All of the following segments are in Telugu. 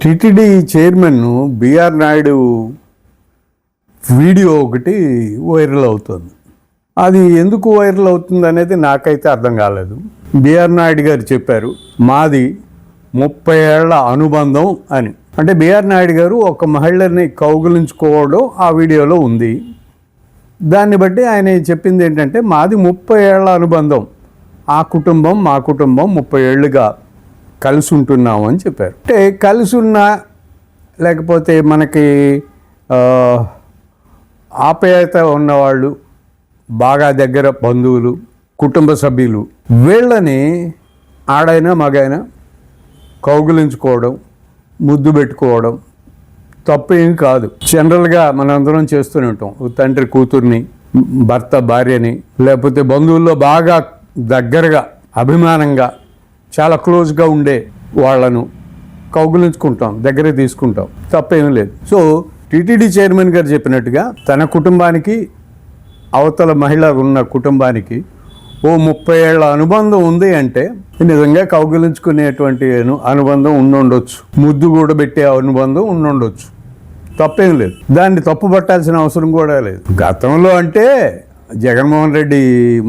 TTD chairman BR Naidu video ఒకటి వైరల్ అవుతుంది. అది ఎందుకు వైరల్ అవుతుంది అనేది నాకైతే అర్థం కాలేదు. బిఆర్ నాయుడు గారు చెప్పారు, మాది 30 ఏళ్ల అనుబంధం అని. అంటే బిఆర్ నాయుడు గారు ఒక మహిళని కౌగిలించుకోవడం ఆ వీడియోలో ఉంది. దాన్ని బట్టి ఆయన చెప్పింది ఏంటంటే, మాది 30 ఏళ్ల అనుబంధం, ఆ కుటుంబం మా కుటుంబం 30 ఏళ్ళుగా కలిసి ఉంటున్నాము అని చెప్పారు. అంటే కలిసి ఉన్న లేకపోతే మనకి ఆప్యాయత ఉన్నవాళ్ళు, బాగా దగ్గర బంధువులు, కుటుంబ సభ్యులు, వీళ్ళని ఆడైనా మగైనా కౌగిలించుకోవడం, ముద్దు పెట్టుకోవడం తప్పేం కాదు. జనరల్గా మనందరం చేస్తూనే ఉంటాం. తండ్రి కూతుర్ని, భర్త భార్యని, లేకపోతే బంధువుల్లో బాగా దగ్గరగా అభిమానంగా చాలా క్లోజ్గా ఉండే వాళ్ళను కౌగులించుకుంటాం, దగ్గర తీసుకుంటాం, తప్పేమీ లేదు. సో టిటిడి చైర్మన్ గారు చెప్పినట్టుగా తన కుటుంబానికి, అవతల మహిళ ఉన్న కుటుంబానికి 30 ఏళ్ల అనుబంధం ఉంది అంటే నిజంగా కౌగిలించుకునేటువంటి అనుబంధం ఉండొచ్చు, ముద్దు కూడా పెట్టే అనుబంధం ఉండొచ్చు, తప్పేం లేదు. దాన్ని తప్పు పట్టాల్సిన అవసరం కూడా లేదు. గతంలో అంటే జగన్మోహన్ రెడ్డి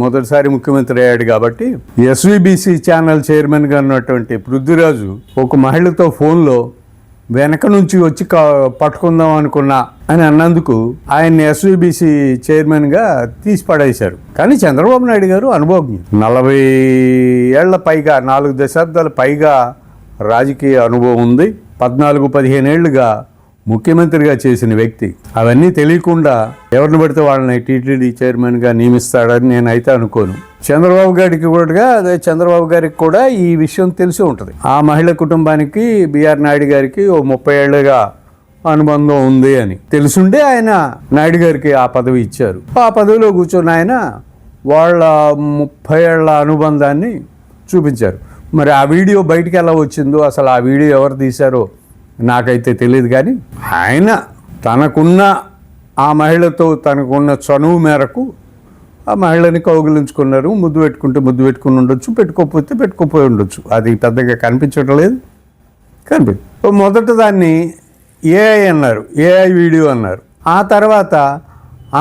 మొదటిసారి ముఖ్యమంత్రి అయ్యాడు కాబట్టి ఎస్విబిసి ఛానల్ చైర్మన్గా ఉన్నటువంటి పృథ్వీరాజు ఒక మహిళతో ఫోన్లో వెనక నుంచి వచ్చి పట్టుకుందాం అనుకున్నా అని అన్నందుకు ఆయన్ని ఎస్విబిసి చైర్మన్గా తీసి పడేశారు. కానీ చంద్రబాబు నాయుడు గారు అనుభవజ్ఞుడు, 40 ఏళ్ల పైగా, 4 దశాబ్దాల పైగా రాజకీయ అనుభవం ఉంది, 14-15 ఏళ్లుగా ముఖ్యమంత్రిగా చేసిన వ్యక్తి. అవన్నీ తెలియకుండా ఎవరిని పడితే వాళ్ళని టీటీడీ చైర్మన్గా నియమిస్తాడని నేనైతే అనుకోను. చంద్రబాబు గారికి కూడా ఈ విషయం తెలిసి ఉంటుంది. ఆ మహిళ కుటుంబానికి బిఆర్ నాయుడు గారికి 30 ఏళ్ళుగా అనుబంధం ఉంది అని తెలుసుండే ఆయన నాయుడు గారికి ఆ పదవి ఇచ్చారు. ఆ పదవిలో కూర్చొని ఆయన వాళ్ళ 30 ఏళ్ల అనుబంధాన్ని చూపించారు. మరి ఆ వీడియో బయటికి ఎలా వచ్చిందో, అసలు ఆ వీడియో ఎవరు తీశారో నాకైతే తెలియదు. కానీ ఆయన తనకున్న ఆ మహిళతో తనకున్న చనువు మేరకు ఆ మహిళని కౌగిలించుకున్నారు. ముద్దు పెట్టుకుని ఉండొచ్చు, పెట్టుకోపోయి ఉండొచ్చు. అది పెద్దగా కనిపించడం లేదు. మొదట దాన్ని ఏఐ అన్నారు, ఏఐ వీడియో అన్నారు. ఆ తర్వాత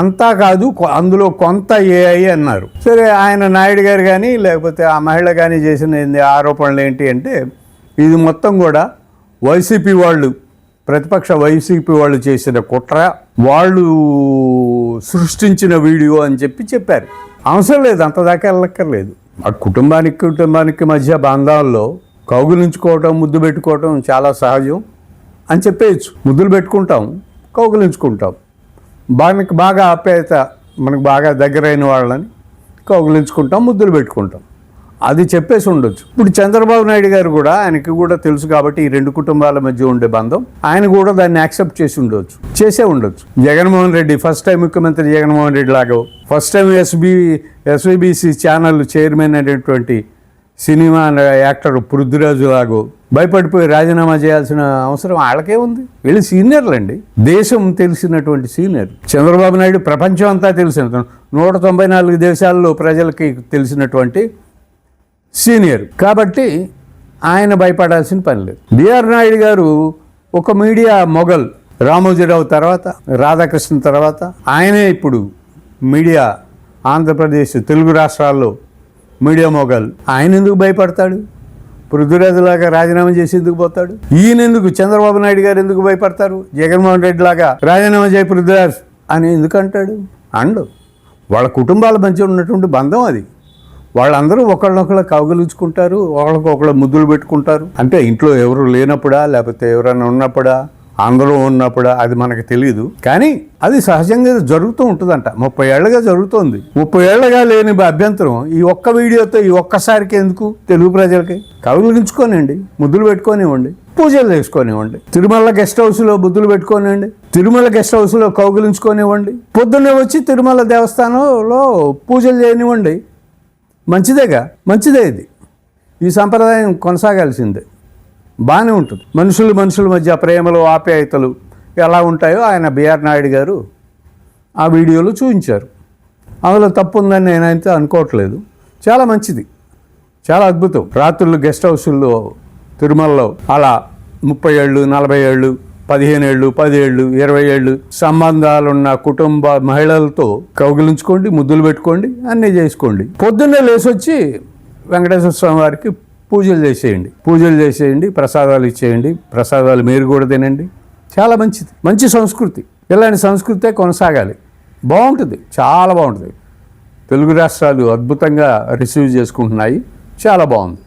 అంతా కాదు, అందులో కొంత ఏఐ అన్నారు. సరే, ఆయన నాయుడు గారు కానీ లేకపోతే ఆ మహిళ కానీ చేసిన ఆరోపణలు ఏంటి అంటే, ఇది మొత్తం కూడా వైసీపీ వాళ్ళు, ప్రతిపక్ష వైసీపీ వాళ్ళు చేసిన కుట్ర, వాళ్ళు సృష్టించిన వీడియో అని చెప్పారు. అవసరం లేదు, అంతదాకా వెళ్ళక్కర్లేదు. ఆ కుటుంబానికి మధ్య బంధాల్లో కౌగిలించుకోవటం, ముద్దు పెట్టుకోవటం చాలా సహజం అని చెప్పేయచ్చు. ముద్దులు పెట్టుకుంటాం, కౌగిలించుకుంటాం, బాగా ఆప్యాయత, మనకు బాగా దగ్గరైన వాళ్ళని కౌగిలించుకుంటాం, ముద్దులు పెట్టుకుంటాం, అది చెప్పేసి ఉండొచ్చు. ఇప్పుడు చంద్రబాబు నాయుడు గారు కూడా, ఆయనకి కూడా తెలుసు కాబట్టి ఈ రెండు కుటుంబాల మధ్య ఉండే బంధం, ఆయన కూడా దాన్ని యాక్సెప్ట్ చేసే ఉండొచ్చు. జగన్మోహన్ రెడ్డి ఫస్ట్ టైం ముఖ్యమంత్రి జగన్మోహన్ రెడ్డి లాగో, first time SVBC channel chairman అనేటువంటి సినిమా యాక్టర్ పృథ్వీరాజు లాగో భయపడిపోయి రాజీనామా చేయాల్సిన అవసరం వాళ్ళకే ఉంది. వీళ్ళు సీనియర్లండి, దేశం తెలిసినటువంటి సీనియర్. చంద్రబాబు నాయుడు ప్రపంచం అంతా తెలిసిన, 194 దేశాల్లో ప్రజలకి తెలిసినటువంటి సీనియర్. కాబట్టి ఆయన భయపడాల్సిన పని లేదు. బిఆర్ నాయుడు గారు ఒక మీడియా మొగల్, రామోజీరావు తర్వాత, రాధాకృష్ణ తర్వాత ఆయనే ఇప్పుడు మీడియా, ఆంధ్రప్రదేశ్, తెలుగు రాష్ట్రాల్లో మీడియా మొగల్. ఆయన ఎందుకు భయపడతాడు? పృథ్వీరాజులాగా రాజీనామా చేసి ఎందుకు పోతాడు? ఈయనెందుకు, చంద్రబాబు నాయుడు గారు ఎందుకు భయపడతారు? జగన్మోహన్ రెడ్డి లాగా రాజీనామా చేయి పృథ్వీరాజ్ అని ఎందుకు అంటాడు? వాళ్ళ కుటుంబాల మధ్య ఉన్నటువంటి బంధం అది. వాళ్ళందరూ ఒకళ్ళనొకళ్ళు కౌగిలించుకుంటారు, ఒకళ్ళకొకళ్ళు ముద్దులు పెట్టుకుంటారు. అంటే ఇంట్లో ఎవరు లేనప్పుడా, లేకపోతే ఎవరైనా ఉన్నప్పుడా, అందరూ ఉన్నప్పుడా, అది మనకు తెలియదు. కానీ అది సహజంగా జరుగుతూ ఉంటుందంట. 30 ఏళ్ళగా జరుగుతోంది. 30 ఏళ్ళగా లేని అభ్యంతరం ఈ ఒక్క వీడియోతో, ఈ ఒక్కసారికి ఎందుకు? తెలుగు ప్రజలకి కౌగిలించుకోనివ్వండి, ముద్దులు పెట్టుకోనివ్వండి, పూజలు చేసుకోనివ్వండి. తిరుమల గెస్ట్ హౌస్లో ముద్దులు పెట్టుకోనివ్వండి, తిరుమల గెస్ట్ హౌస్లో కౌగిలించుకోనివ్వండి, పొద్దున్నే వచ్చి తిరుమల దేవస్థానంలో పూజలు చేయనివ్వండి. మంచిదే ఇది. ఈ సంప్రదాయం కొనసాగాల్సిందే, బాగానే ఉంటుంది. మనుషుల మధ్య ప్రేమలు, ఆప్యాయతలు ఎలా ఉంటాయో ఆయన బిఆర్ నాయుడు గారు ఆ వీడియోలో చూపించారు. అందులో తప్పు ఉందని నేనైతే అనుకోవట్లేదు. చాలా మంచిది, చాలా అద్భుతం. రాత్రులు గెస్ట్ హౌసుల్లో తిరుమలలో అలా 30 ఏళ్ళు 40 ఏళ్ళు 15 ఏళ్ళు 10 ఏళ్ళు 20 ఏళ్ళు సంబంధాలున్న కుటుంబ మహిళలతో కౌగిలించుకోండి, ముద్దులు పెట్టుకోండి, అన్నీ చేసుకోండి. పొద్దున్నే లేసొచ్చి వెంకటేశ్వర స్వామి వారికి పూజలు చేసేయండి, ప్రసాదాలు ఇచ్చేయండి, ప్రసాదాలు మీరు కూడా తినండి. చాలా మంచిది, మంచి సంస్కృతి. ఇలాంటి సంస్కృతే కొనసాగాలి. బాగుంటుంది, చాలా బాగుంటుంది. తెలుగు రాష్ట్రాలు అద్భుతంగా రిసీవ్ చేసుకుంటున్నాయి. చాలా బాగుంది.